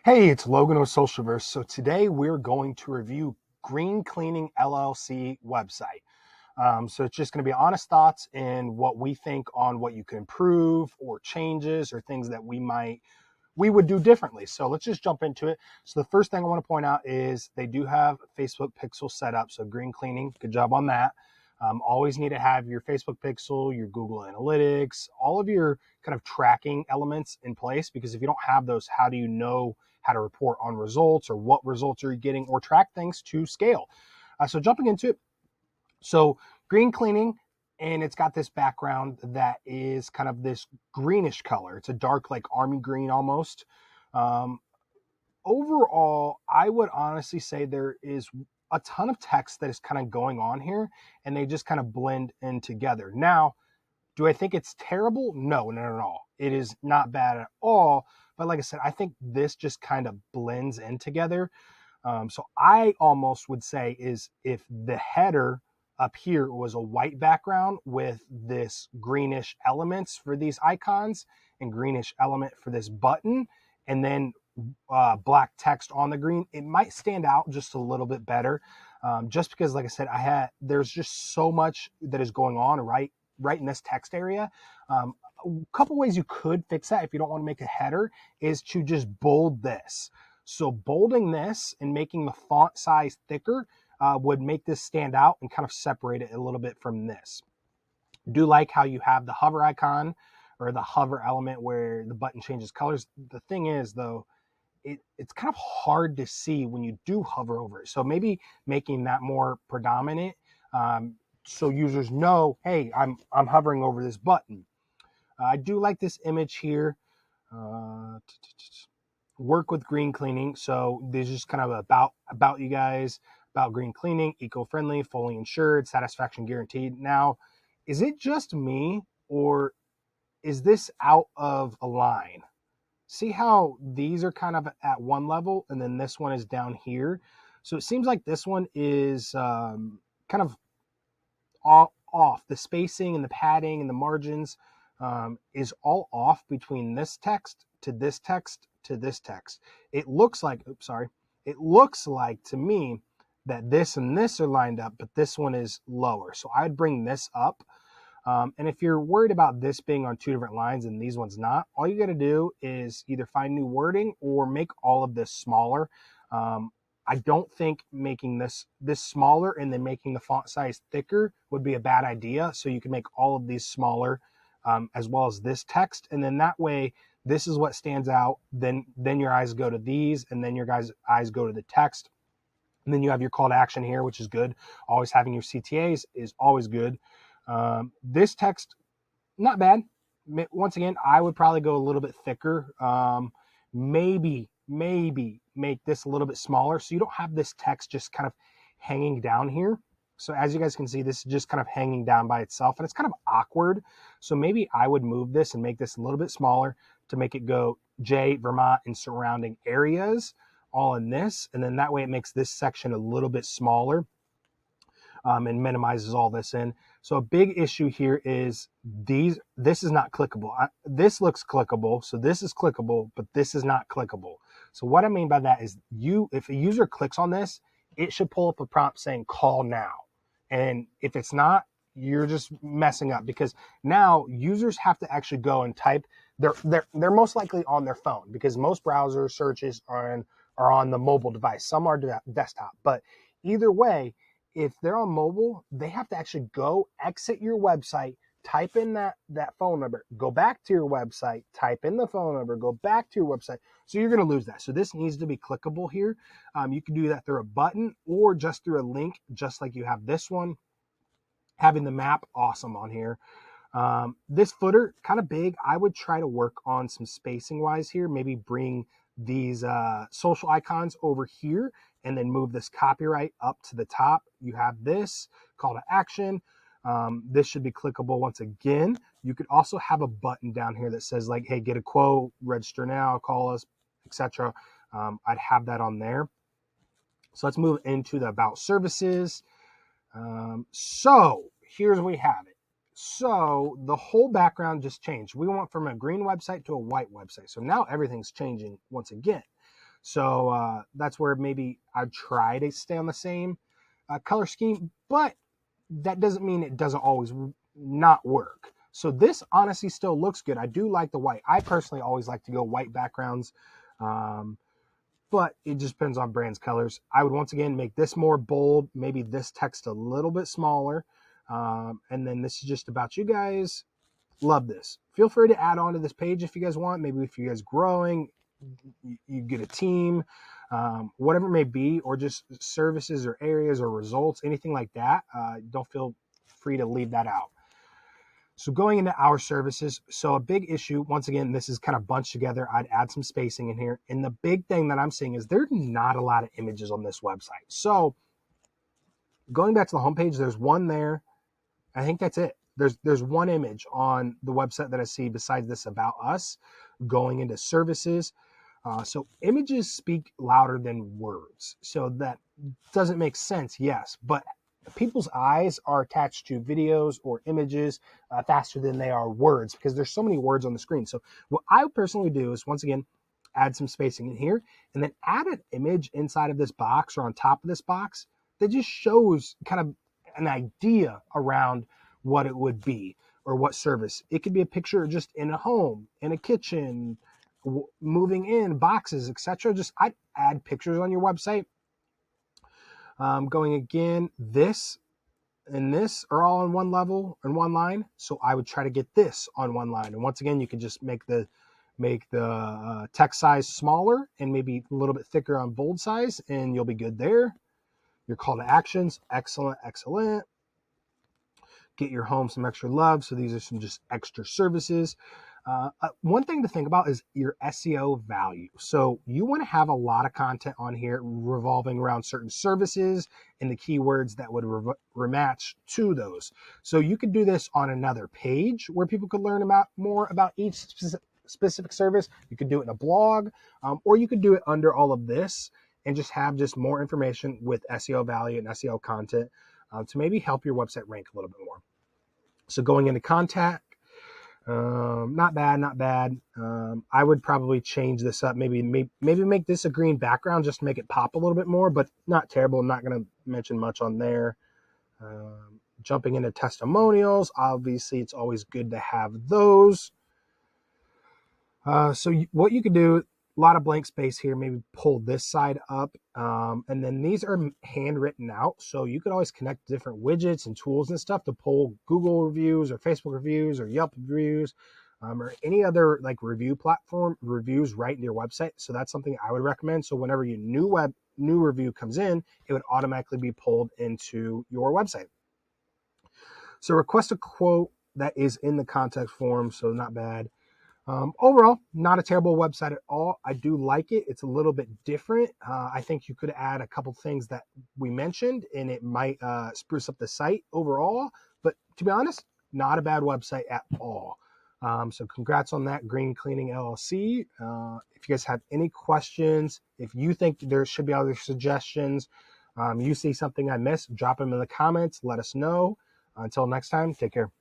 Hey, it's Logan with Socialverse. So today we're going to review Green Cleaning LLC website. So it's just going to be honest thoughts and what we think on what you can improve or changes or things that we would do differently. So let's just jump into it. So the first thing I want to point out is they do have Facebook pixel set up. So Green Cleaning, good job on that. Always need to have your Facebook pixel, your Google Analytics, all of your kind of tracking elements in place, because if you don't have those, how do you know how to report on results or what results are you getting or track things to scale? So jumping into it. So Green Cleaning, and it's got this background that is kind of this greenish color. It's a dark, like army green almost. Um, Overall, I would honestly say there is a ton of text that is kind of going on here, and they just kind of blend in together. Now, do I think it's terrible? No, not at all. It is not bad at all. But like I said, I think this just kind of blends in together. So I almost would say is if the header up here was a white background with this greenish elements for these icons and greenish element for this button, and then black text on the green, it might stand out just a little bit better. Just because, like I said, there's just so much that is going on right in this text area. A couple ways you could fix that if you don't want to make a header is to just bold this. So bolding this and making the font size thicker would make this stand out and kind of separate it a little bit from this. Do like how you have the hover icon or the hover element where the button changes colors. The thing is, though, it's kind of hard to see when you do hover over it. So maybe making that more predominant, so users know, hey, I'm hovering over this button. I do like this image here. Uh, Work with Green Cleaning. So this is kind of about you guys, about green cleaning, eco-friendly, fully insured, satisfaction guaranteed. Now, is it just me, or is this out of a line? See how these are kind of at one level and then this one is down here. So it seems like this one is kind of off. The spacing and the padding and the margins is all off between this text to this text to this text. It looks like, it looks like to me that this and this are lined up, but this one is lower. So I'd bring this up. And if you're worried about this being on two different lines and these ones not, all you got to do is either find new wording or make all of this smaller. I don't think making this smaller and then making the font size thicker would be a bad idea. So you can make all of these smaller, as well as this text. And then that way, this is what stands out. Then your eyes go to these, and then your guys' eyes go to the text. And then you have your call to action here, which is good. Always having your CTAs is always good. This text, not bad. Once again, I would probably go a little bit thicker. Maybe make this a little bit smaller so you don't have this text just kind of hanging down here. So as you guys can see, this is just kind of hanging down by itself, and it's kind of awkward. So maybe I would move this and make this a little bit smaller to make it go J, Vermont, and surrounding areas all in this. And then that way it makes this section a little bit smaller. And minimizes all this in. So a big issue here is this is not clickable. This looks clickable, so this is clickable, but this is not clickable. So what I mean by that is if a user clicks on this, it should pull up a prompt saying call now. And if it's not, you're just messing up, because now users have to actually go and type. They're most likely on their phone, because most browser searches are on the mobile device. Some are desktop, but either way, if they're on mobile, they have to actually go exit your website, type in that phone number, go back to your website, type in the phone number, go back to your website. So you're going to lose that. So this needs to be clickable here. You can do that through a button or just through a link, just like you have this one. Having the map, awesome on here. This footer, kind of big. I would try to work on some spacing wise here. Maybe bring these social icons over here and then move this copyright up to the top. You have this call to action. This should be clickable once again. You could also have a button down here that says like, hey, get a quote, register now, call us, etc. I'd have that on there. So let's move into the about services. So here's where we have it. So the whole background just changed. We went from a green website to a white website. So now everything's changing once again. So that's where maybe I'd try to stay on the same color scheme, but that doesn't mean it doesn't always not work. So this honestly still looks good. I do like the white. I personally always like to go white backgrounds, but it just depends on brands' colors. I would once again make this more bold, maybe this text a little bit smaller. And then this is just about you guys. Love this. Feel free to add on to this page if you guys want. Maybe if you guys growing, you get a team, whatever it may be, or just services or areas or results, anything like that. Don't feel free to leave that out. So going into our services, so a big issue, once again, this is kind of bunched together. I'd add some spacing in here. And the big thing that I'm seeing is there's not a lot of images on this website. So going back to the homepage, there's one there. I think that's it. There's one image on the website that I see besides this about us. Going into services. So images speak louder than words. So that doesn't make sense, yes, but people's eyes are attached to videos or images faster than they are words because there's so many words on the screen. So what I personally do is, once again, add some spacing in here and then add an image inside of this box or on top of this box that just shows kind of an idea around what it would be or what service. It could be a picture just in a home, in a kitchen, moving in, boxes, etc. Just I'd add pictures on your website. Going again, this and this are all on one level and one line. So I would try to get this on one line. And once again, you can just make the text size smaller and maybe a little bit thicker on bold size, and you'll be good there. Your call to actions, excellent, excellent. Get your home some extra love. So these are some just extra services. One thing to think about is your SEO value. So you want to have a lot of content on here revolving around certain services and the keywords that would rematch to those. So you could do this on another page where people could learn about more about each specific service. You could do it in a blog, or you could do it under all of this and just have just more information with SEO value and SEO content to maybe help your website rank a little bit more. So going into contact, not bad. I would probably change this up. Maybe make this a green background just to make it pop a little bit more, but not terrible. I'm not going to mention much on there. Jumping into testimonials, obviously it's always good to have those. So what you could do, a lot of blank space here, maybe pull this side up. And then these are handwritten out. So you could always connect different widgets and tools and stuff to pull Google reviews or Facebook reviews or Yelp reviews, or any other like review platform reviews right into your website. So that's something I would recommend. So whenever your new review comes in, it would automatically be pulled into your website. So request a quote that is in the contact form. So not bad. Overall, not a terrible website at all. I do like it. It's a little bit different. I think you could add a couple things that we mentioned and it might spruce up the site overall. But to be honest, not a bad website at all. So congrats on that, Green Cleaning LLC. If you guys have any questions, if you think there should be other suggestions, you see something I missed, drop them in the comments. Let us know. Until next time, take care.